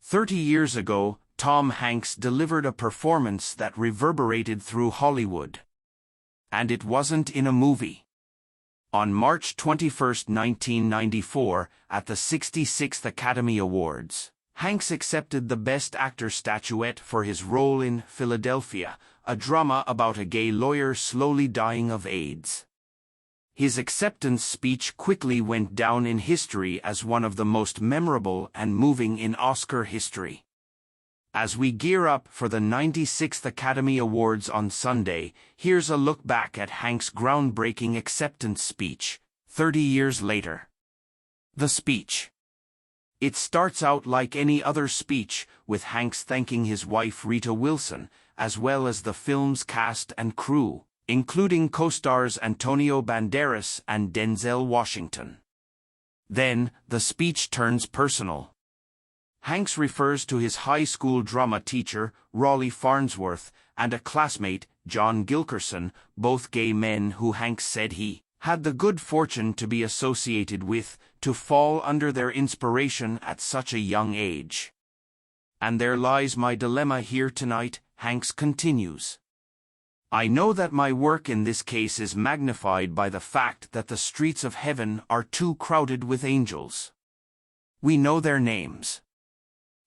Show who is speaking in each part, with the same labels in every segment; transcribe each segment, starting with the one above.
Speaker 1: 30 years ago, Tom Hanks delivered a performance that reverberated through Hollywood. And it wasn't in a movie. On March 21, 1994, at the 66th Academy Awards, Hanks accepted the Best Actor statuette for his role in Philadelphia, a drama about a gay lawyer slowly dying of AIDS. His acceptance speech quickly went down in history as one of the most memorable and moving in Oscar history. As we gear up for the 96th Academy Awards on Sunday, here's a look back at Hanks' groundbreaking acceptance speech, 30 years later. The speech. It starts out like any other speech, with Hanks thanking his wife Rita Wilson, as well as the film's cast and crew, including co-stars Antonio Banderas and Denzel Washington. Then, the speech turns personal. Hanks refers to his high school drama teacher, Rawley Farnsworth, and a classmate, John Gilkerson, both gay men who Hanks said he had the good fortune to be associated with, to fall under their inspiration at such a young age. And there lies my dilemma here tonight, Hanks continues. I know that my work in this case is magnified by the fact that the streets of heaven are too crowded with angels. We know their names.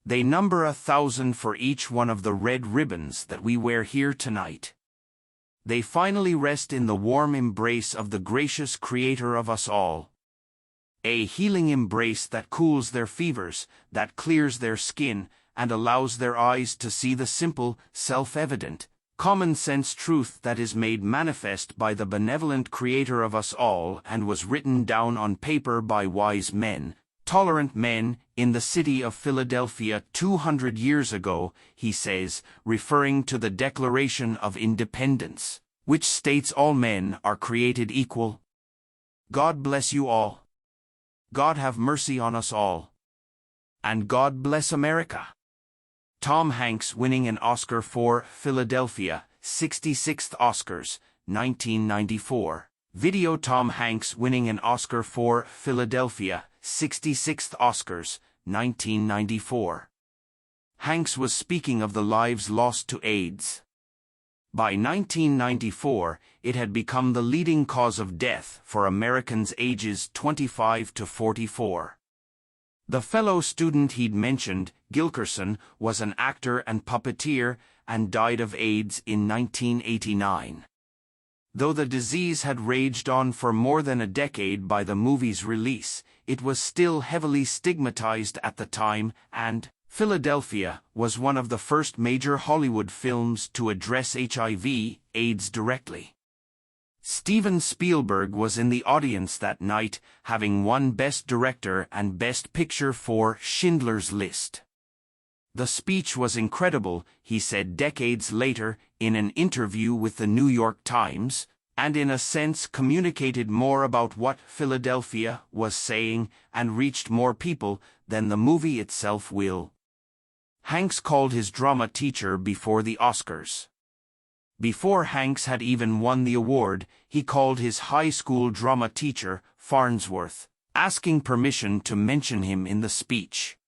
Speaker 1: They number 1,000 for each one of the red ribbons that we wear here tonight. They finally rest in the warm embrace of the gracious Creator of us all. A healing embrace that cools their fevers, that clears their skin, and allows their eyes to see the simple, self-evident, common-sense truth that is made manifest by the benevolent Creator of us all and was written down on paper by wise men, tolerant men, in the city of Philadelphia 200 years ago, he says, referring to the Declaration of Independence, which states all men are created equal. God bless you all. God have mercy on us all. And God bless America. Tom Hanks winning an Oscar for Philadelphia, 66th Oscars, 1994. Video Tom Hanks winning an Oscar for Philadelphia, 66th Oscars, 1994. Hanks was speaking of the lives lost to AIDS. By 1994, it had become the leading cause of death for Americans ages 25 to 44. The fellow student he'd mentioned, Gilkerson, was an actor and puppeteer and died of AIDS in 1989. Though the disease had raged on for more than a decade by the movie's release, it was still heavily stigmatized at the time, and Philadelphia was one of the first major Hollywood films to address HIV/AIDS directly. Steven Spielberg was in the audience that night, having won Best Director and Best Picture for Schindler's List. The speech was incredible, he said decades later in an interview with the New York Times, and in a sense communicated more about what Philadelphia was saying and reached more people than the movie itself will. Hanks called his drama teacher before the Oscars. Before Hanks had even won the award, he called his high school drama teacher, Farnsworth, asking permission to mention him in the speech.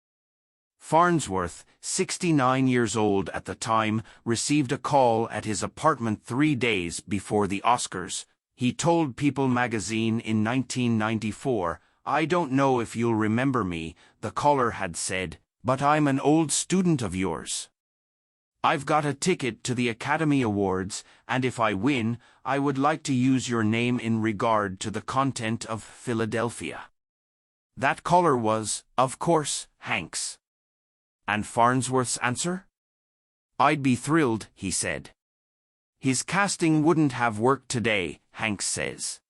Speaker 1: Farnsworth, 69 years old at the time, received a call at his apartment 3 days before the Oscars. He told People magazine in 1994, "I don't know if you'll remember me," the caller had said, "but I'm an old student of yours. I've got a ticket to the Academy Awards, and if I win, I would like to use your name in regard to the content of Philadelphia." That caller was, of course, Hanks. And Farnsworth's answer? "I'd be thrilled," he said. His casting wouldn't have worked today, Hanks says.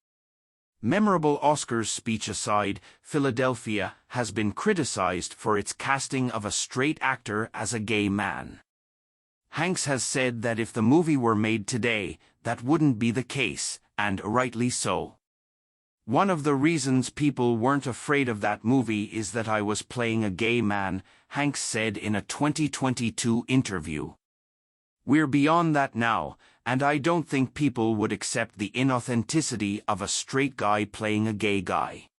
Speaker 1: Memorable Oscars speech aside, Philadelphia has been criticized for its casting of a straight actor as a gay man. Hanks has said that if the movie were made today, that wouldn't be the case, and rightly so. "One of the reasons people weren't afraid of that movie is that I was playing a gay man," Hanks said in a 2022 interview. "We're beyond that now, and I don't think people would accept the inauthenticity of a straight guy playing a gay guy."